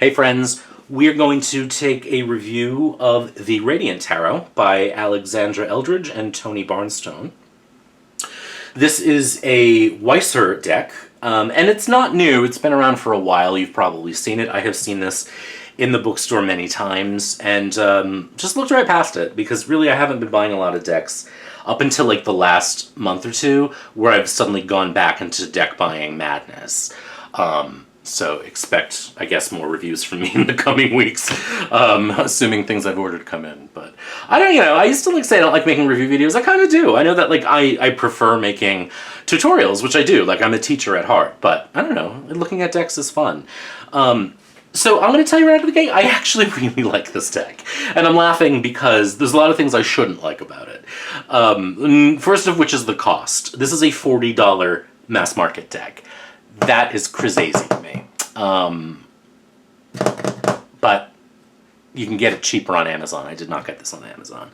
Hey friends, we're going to take a review of the Radiant Tarot by Alexandra Eldridge and Tony Barnstone. This is a Weiser deck, and it's not new. It's been around for a while. You've probably seen it. I have seen this in the bookstore many times, and just looked right past it, because really I haven't been buying a lot of decks up until like the last month or two, where I've suddenly gone back into deck buying madness. So expect, I guess, more reviews from me in the coming weeks, assuming things I've ordered come in. But I don't, I used to say I don't like making review videos. I kind of do. I know that I prefer making tutorials, which I do. I'm a teacher at heart, but I don't know. Looking at decks is fun. So I'm going to tell you right out of the gate, I actually really like this deck. And I'm laughing because there's a lot of things I shouldn't like about it. First of which is the cost. This is a $40 mass market deck. That is crazy to me. But you can get it cheaper on Amazon. I did not get this on Amazon.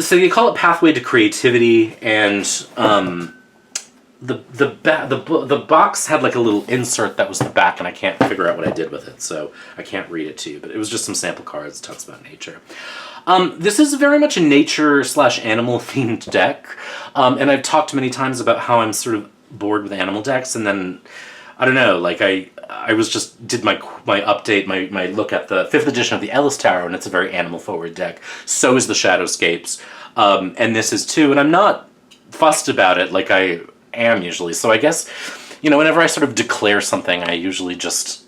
So you call it Pathway to Creativity, and the box had like a little insert that was the back, and I can't figure out what I did with it, so I can't read it to you, but it was just some sample cards. It talks about nature. This is very much a nature/animal themed deck, and I've talked many times about how I'm sort of bored with animal decks, and then I don't know, I was just did my update, my look at the 5th edition of the Ellis Tarot, and it's a very animal forward deck. So is the Shadowscapes, and this is too, and I'm not fussed about it like I am usually. So I guess, whenever I sort of declare something, I usually just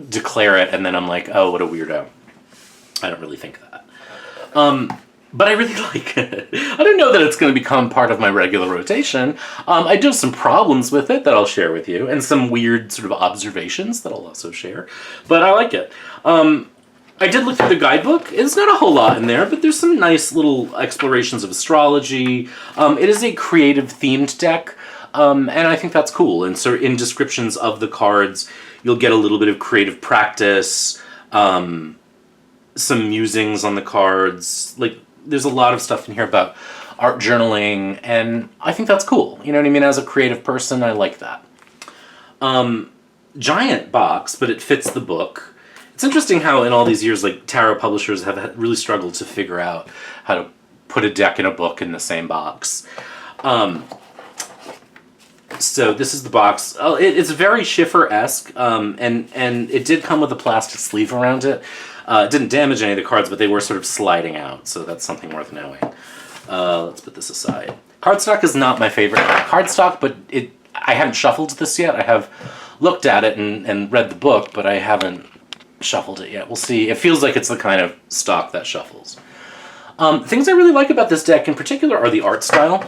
declare it, and then I'm like, oh, what a weirdo. I don't really think that. But I really like it. I don't know that it's going to become part of my regular rotation. I do have some problems with it that I'll share with you, and some weird sort of observations that I'll also share. But I like it. I did look through the guidebook. It's not a whole lot in there, but there's some nice little explorations of astrology. It is a creative themed deck, and I think that's cool. And so in descriptions of the cards, you'll get a little bit of creative practice, some musings on the cards, there's a lot of stuff in here about art journaling, and I think that's cool. You know what I mean? As a creative person, I like that. Giant box, but it fits the book. It's interesting how in all these years, tarot publishers have really struggled to figure out how to put a deck in a book in the same box. So this is the box. It's very Schiffer-esque, and it did come with a plastic sleeve around it. It didn't damage any of the cards, but they were sort of sliding out, so that's something worth knowing. Let's put this aside. Cardstock is not my favorite kind of cardstock, but I haven't shuffled this yet. I have looked at it and read the book, but I haven't shuffled it yet. We'll see. It feels like it's the kind of stock that shuffles. Things I really like about this deck in particular are the art style.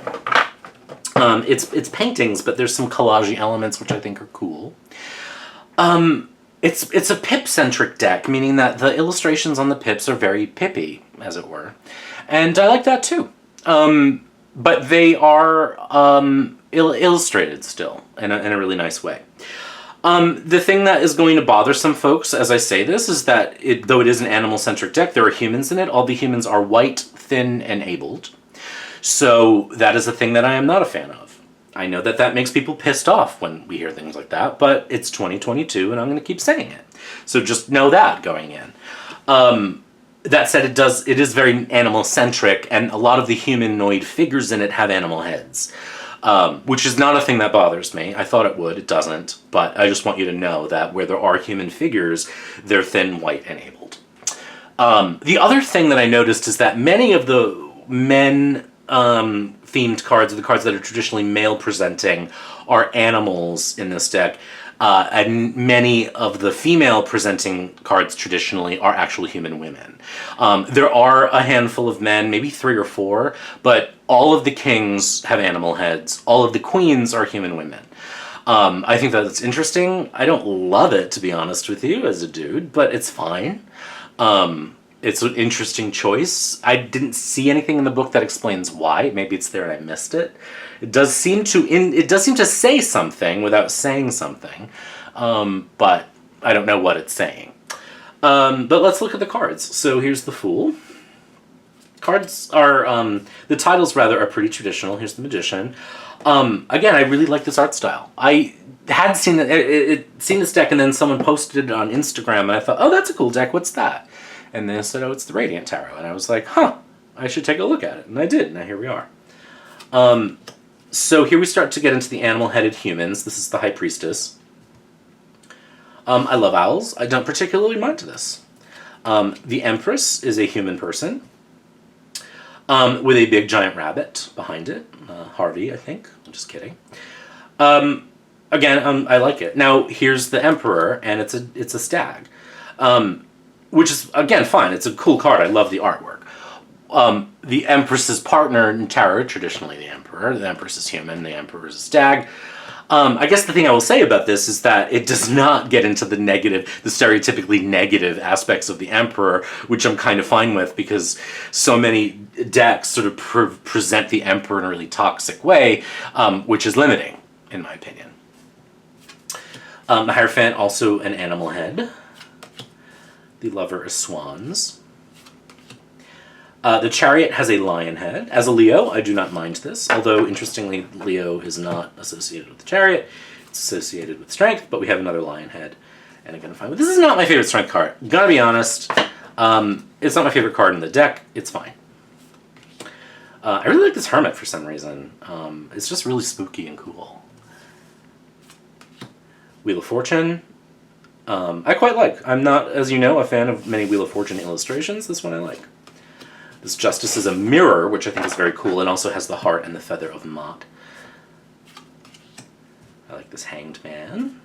It's paintings, but there's some collage elements which I think are cool. It's a pip-centric deck, meaning that the illustrations on the pips are very pippy, as it were. And I like that too. But they are illustrated still, in a really nice way. The thing that is going to bother some folks as I say this is that, though it is an animal-centric deck, there are humans in it. All the humans are white, thin, and abled. So that is a thing that I am not a fan of. I know that makes people pissed off when we hear things like that, but it's 2022 and I'm going to keep saying it. So just know that going in. That said, it is very animal-centric, and a lot of the humanoid figures in it have animal heads, which is not a thing that bothers me. I thought it would. It doesn't. But I just want you to know that where there are human figures, they're thin, white, and abled. The other thing that I noticed is that many of the men themed cards, or the cards that are traditionally male presenting, are animals in this deck, and many of the female presenting cards traditionally are actual human women. There are a handful of men, maybe 3 or 4, but all of the kings have animal heads. All of the queens are human women. I think that's interesting. I don't love it, to be honest with you, as a dude, but it's fine. It's an interesting choice. I didn't see anything in the book that explains why. Maybe it's there and I missed it. It does seem to say something without saying something, but I don't know what it's saying. But let's look at the cards. So here's the Fool. Cards are, the titles rather, are pretty traditional. Here's the Magician. Again, I really like this art style. I had seen seen this deck, and then someone posted it on Instagram, and I thought, oh, that's a cool deck. What's that? And they said, oh, it's the Radiant Tarot, and I was like, huh, I should take a look at it, and I did. Now here we are. So here we start to get into the animal-headed humans. This is the High Priestess. I love owls. I don't particularly mind this. The Empress is a human person with a big giant rabbit behind it. Harvey, I think. I'm just kidding. Again, I like it. Now, here's the Emperor, and it's a stag. Which is, again, fine. It's a cool card. I love the artwork. The Empress's partner in tarot, traditionally the Emperor. The Empress is human. The Emperor is a stag. I guess the thing I will say about this is that it does not get into the stereotypically negative aspects of the Emperor, which I'm kind of fine with, because so many decks sort of present the Emperor in a really toxic way, which is limiting, in my opinion. The Hierophant, also an animal head. The Lover is swans. The Chariot has a lion head. As a Leo, I do not mind this, although, interestingly, Leo is not associated with the Chariot. It's associated with Strength, but we have another lion head. And I'm going to find... This is not my favorite Strength card. Gotta be honest. It's not my favorite card in the deck. It's fine. I really like this Hermit for some reason. It's just really spooky and cool. Wheel of Fortune. I quite like. I'm not, as you know, a fan of many Wheel of Fortune illustrations. This one I like. This Justice is a mirror, which I think is very cool, and also has the heart and the feather of Mott. I like this Hanged Man.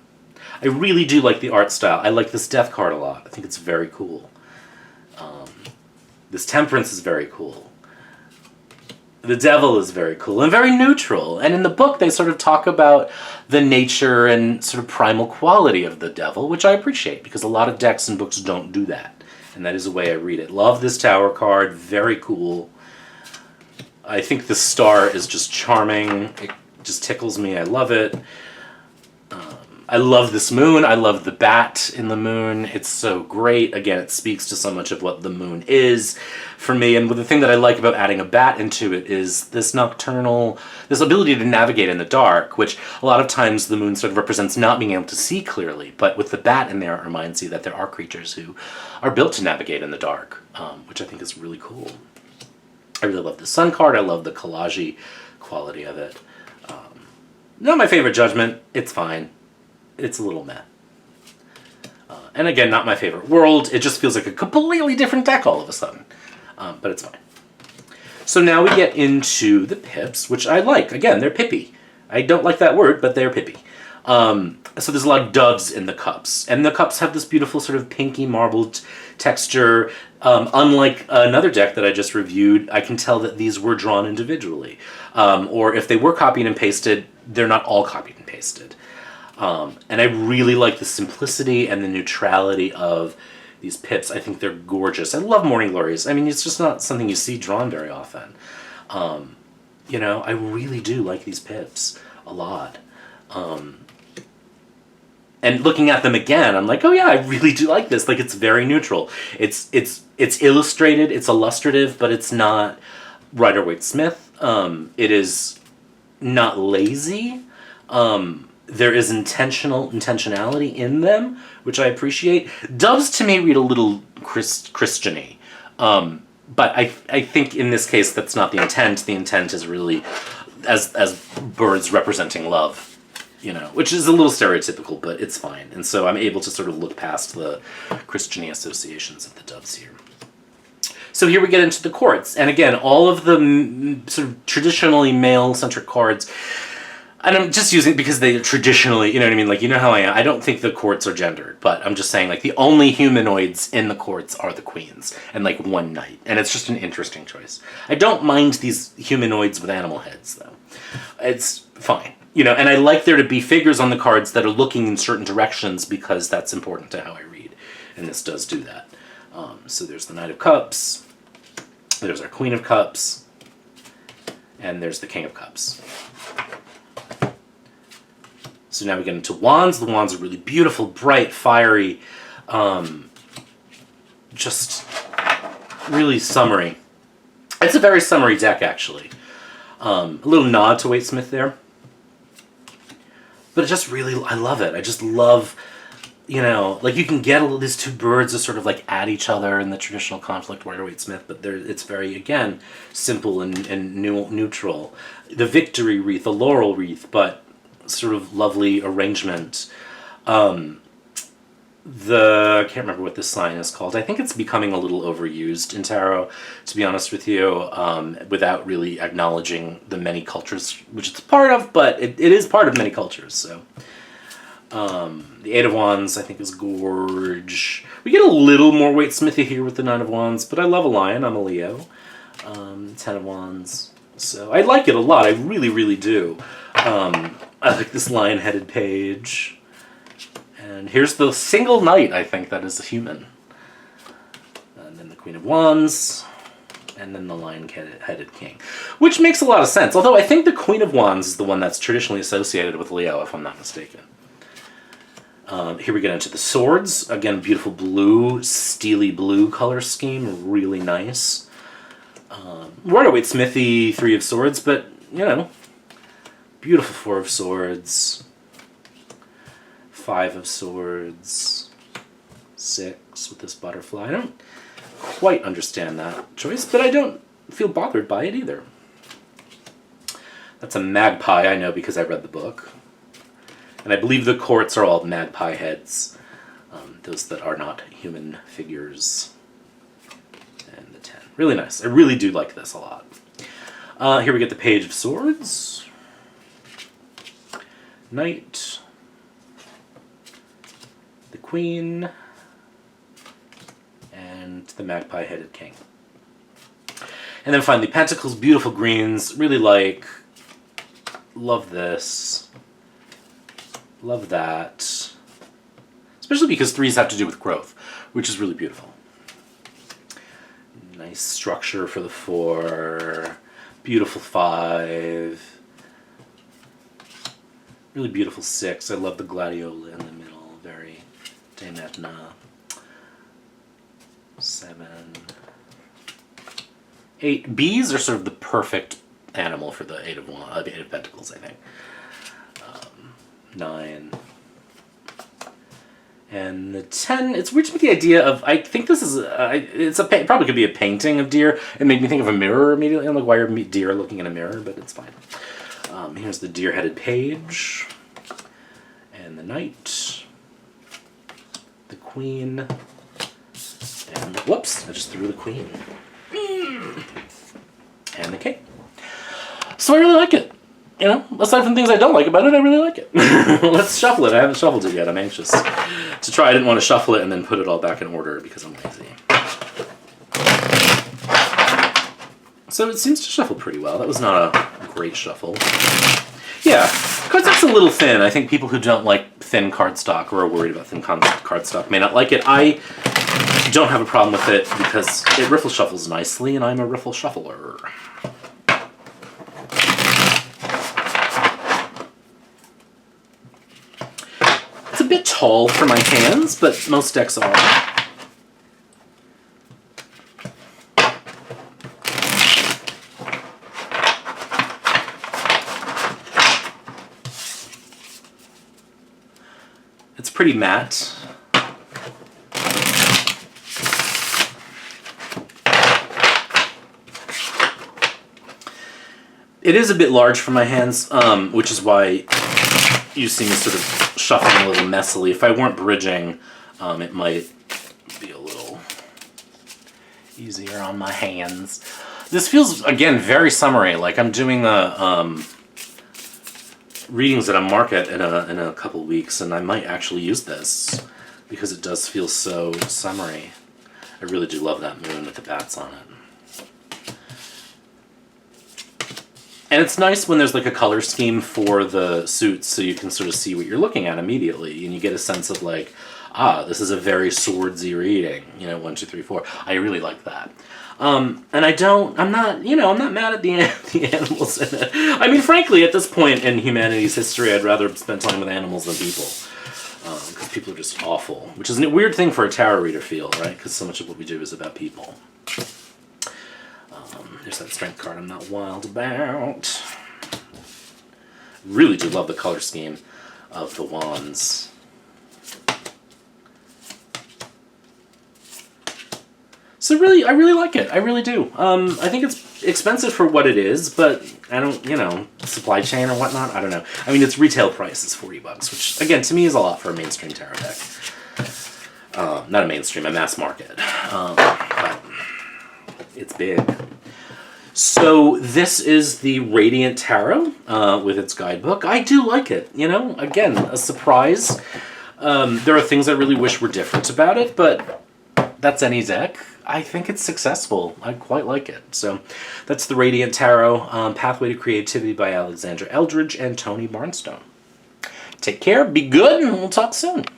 I really do like the art style. I like this Death card a lot. I think it's very cool. This Temperance is very cool. The Devil is very cool and very neutral. And in the book, they sort of talk about the nature and sort of primal quality of the Devil, which I appreciate, because a lot of decks and books don't do that. And that is the way I read it. Love this Tower card. Very cool. I think the star is just charming. It just tickles me. I love it. I love this moon. I love the bat in the moon. It's so great. Again, it speaks to so much of what the moon is for me. And the thing that I like about adding a bat into it is this nocturnal, this ability to navigate in the dark, which a lot of times the moon sort of represents not being able to see clearly. But with the bat in there, it reminds you that there are creatures who are built to navigate in the dark, which I think is really cool. I really love the sun card. I love the collage quality of it. Not my favorite Judgment. It's fine. It's a little meh. And again, not my favorite world. It just feels like a completely different deck all of a sudden. But it's fine. So now we get into the pips, which I like. Again, they're pippy. I don't like that word, but they're pippy. So there's a lot of doves in the cups. And the cups have this beautiful sort of pinky marbled texture. Unlike another deck that I just reviewed, I can tell that these were drawn individually. Or if they were copied and pasted, they're not all copied and pasted. And I really like the simplicity and the neutrality of these pips. I think they're gorgeous. I love Morning Glories. I mean, it's just not something you see drawn very often. You know, I really do like these pips a lot. And looking at them again, I'm like, oh yeah, I really do like this. Like, it's very neutral. It's illustrated, it's illustrative, but it's not Rider-Waite-Smith. It is not lazy. There is intentionality in them, which I appreciate. Doves, to me, read a little Christian-y. But I think in this case, that's not the intent. The intent is really as birds representing love, you know, which is a little stereotypical, but it's fine. And so I'm able to sort of look past the Christian-y associations of the doves here. So here we get into the courts. And again, all of the sort of traditionally male-centric cards, and I'm just using it because they traditionally, you know what I mean? Like, you know how I am. I don't think the courts are gendered, but I'm just saying, like, the only humanoids in the courts are the queens and, like, one knight. And it's just an interesting choice. I don't mind these humanoids with animal heads, though. It's fine. You know, and I like there to be figures on the cards that are looking in certain directions because that's important to how I read. And this does do that. So there's the Knight of Cups. There's our Queen of Cups. And there's the King of Cups. So now we get into wands. The wands are really beautiful, bright, fiery, just really summery. It's a very summery deck, actually. A little nod to Waite-Smith there. But it just really, I love it. I just love, you know, like you can get these two birds that sort of like at each other in the traditional conflict Rider-Waite-Smith, but it's very, again, simple and neutral. The victory wreath, the laurel wreath, but sort of lovely arrangement. I can't remember what this sign is called. I think it's becoming a little overused in tarot, to be honest with you, without really acknowledging the many cultures which it's part of, but it is part of many cultures, so. The Eight of Wands, I think, is gorge. We get a little more Waite-Smithy here with the Nine of Wands, but I love a lion. I'm a Leo. Ten of Wands. So I like it a lot. I really, really do. I like this lion-headed page. And here's the single knight, I think, that is a human. And then the Queen of Wands. And then the lion-headed king. Which makes a lot of sense. Although I think the Queen of Wands is the one that's traditionally associated with Leo, if I'm not mistaken. Here we get into the swords. Again, beautiful blue, steely blue color scheme. Really nice. Rider-Waite-Smithy, Three of Swords, but, you know, beautiful Four of Swords. Five of Swords. Six with this butterfly. I don't quite understand that choice, but I don't feel bothered by it either. That's a magpie, I know, because I read the book. And I believe the courts are all magpie heads. Those that are not human figures. And the 10. Really nice. I really do like this a lot. Here we get the Page of Swords. Knight. The Queen. And the magpie-headed king. And then finally, Pentacles, beautiful greens. Really like. Love this. Love that. Especially because threes have to do with growth, which is really beautiful. Nice structure for the 4. Beautiful 5. Really beautiful 6. I love the gladiola in the middle. Very de maintenant. 7. 8. Bees are sort of the perfect animal for the Eight of Pentacles, I think. 9. And the 10, it's weird to me the idea of, I think this is, it probably could be a painting of deer. It made me think of a mirror immediately. I'm like, why are deer looking in a mirror? But it's fine. Here's the deer-headed page. And the knight. The queen. And, whoops, I just threw the queen. And the king. So I really like it. You know, aside from things I don't like about it, I really like it. Let's shuffle it. I haven't shuffled it yet. I'm anxious to try. I didn't want to shuffle it and then put it all back in order because I'm lazy. So it seems to shuffle pretty well. That was not a great shuffle. Yeah, cardstock's a little thin. I think people who don't like thin cardstock or are worried about thin cardstock may not like it. I don't have a problem with it because it riffle shuffles nicely, and I'm a riffle shuffler. It's a bit tall for my hands, but most decks are. It's pretty matte. It is a bit large for my hands, which is why you see me sort of shuffling a little messily. If I weren't bridging, it might be a little easier on my hands. This feels, again, very summery. Like I'm doing the readings at a market in a couple weeks, and I might actually use this because it does feel so summery. I really do love that moon with the bats on it. And it's nice when there's like a color scheme for the suits so you can sort of see what you're looking at immediately, and you get a sense of like, this is a very swordsy reading, 1, 2, 3, 4. I really like that. And I'm not mad at the animals in it. I mean, frankly, at this point in humanity's history, I'd rather spend time with animals than people. Because people are just awful. Which is a weird thing for a tarot reader feel, right? Because so much of what we do is about people. There's that strength card I'm not wild about. Really do love the color scheme. of the wands. So really, I really like it. I really do. I think it's expensive for what it is, but I don't, supply chain or whatnot, I don't know. I mean, its retail price is $40, which, again, to me is a lot for a mainstream tarot deck. Not a mainstream, a mass market. But it's big. So this is the Radiant Tarot with its guidebook. I do like it. Again, a surprise. There are things I really wish were different about it, but that's any deck. I think it's successful. I quite like it. So that's the Radiant Tarot, Pathway to Creativity by Alexandra Eldridge and Tony Barnstone. Take care, be good, and we'll talk soon.